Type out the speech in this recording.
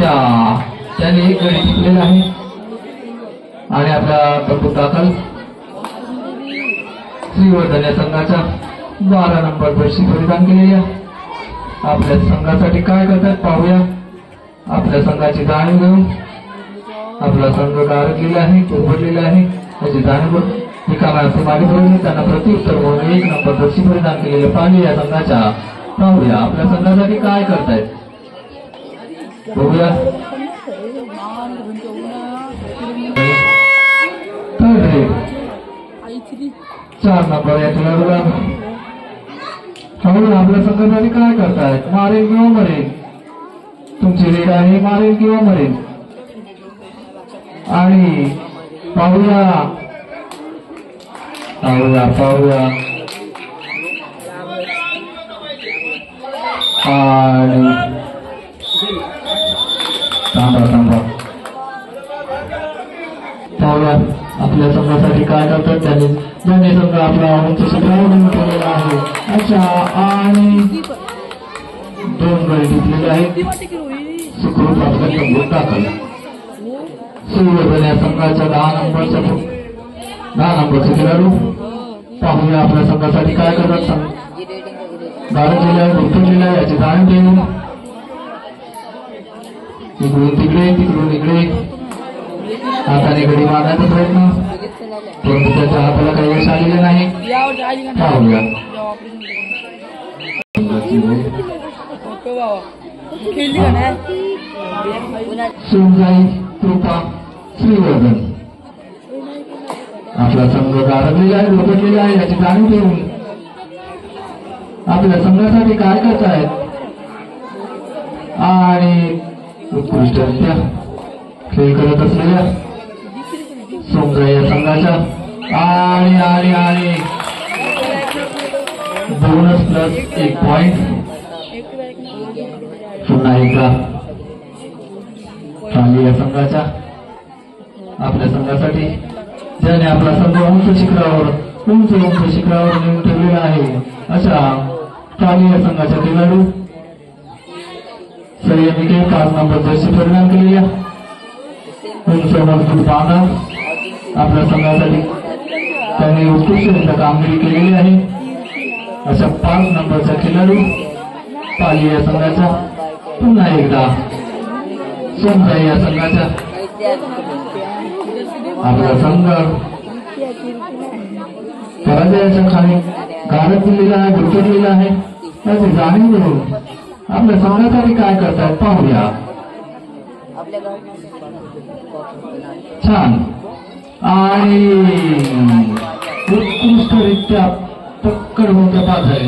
अच्छा त्याने एक गडी जिंकलेला आहे आणि आपला तंबू दाखल श्रीवर्धन या संघाच्या 12 नंबर बक्षीस परिधान केलेल्या आपल्या संघासाठी काय करतात पाहूया। आपल्या संघाची जाणीव घेऊन आपला संघ गारगलेला आहे उघडलेला आहे त्याची जाणीव एकाला मागे फिरवून त्यांना प्रत्युत्तर म्हणून 1 नंबर बक्षीस परिधान केलेले पाणी या संघाच्या पाहूया आपल्या संघासाठी काय करतायत बघूया। 4 नंबर या खेळाडूला आपल्या संघासाठी काय करतायत मारेल किंवा मरेल तुमची रेड आहे मारेल किंवा मरेल आणि पाहूया पाहूया पाहूया आणि थांबा थांबा पाहूया आपल्या संघासाठी काय करतात त्याने ज्याने संघ आपला शिखरावरून केलेला आहे। अच्छा आणि 2 गडी जिंकलेले आहेत सुखरूप आपला तंबू दाखल श्रीवर्धन या संघाच्या 10 नंबरचे खेळाडू पाहूया आपल्या संघासाठी काय करतात गारजलेला आहे गुंतवलेला आहे याची जाणीव देऊन इकडून तिकडे तिकडून इकडे हाताने गडी मारण्याचा प्रयत्न परंतु त्याच्या हाताला काही यश आलेले नाही पाहूया सुनजाई कृपा श्रीवर्धन आपला संघ गारगलेला आहे लोटलेला आहे याची जाणीव देऊन आपल्या संघासाठी काय करतायत आणि उत्कृष्टरित्या खेळ करत असलेल्या सुनजाई या संघाच्या आणि आणि आणि बोनस प्लस 1 पॉइंट पुन्हा एकदा खाली या संघाच्या आपल्या संघासाठी ज्याने आपला संघ उंच शिखरावर नेऊन ठेवलेला आहे अशा खाली या संघाच्या खेळाडू संयमिके 5 नंबर जर्सी परिणाम केलेल्या उंच मजबूत बांधा आपल्या संघासाठी त्यांनी उत्कृष्ट कामगिरी केलेली आहे अशा 5 नंबरचा खेळाडू पाली या संघाचा पुन्हा एकदा सोनजाई या संघाचा आपला संघ पराजयाच्या खाली गारद दिलेला आहे गुंतवलेला आहे त्याची जाणीव घेऊन आपल्या संघासाठी काय करतायत पाहूया। छान आणि उत्कृष्टरित्या पक्कड होऊन त्या पाहत आहे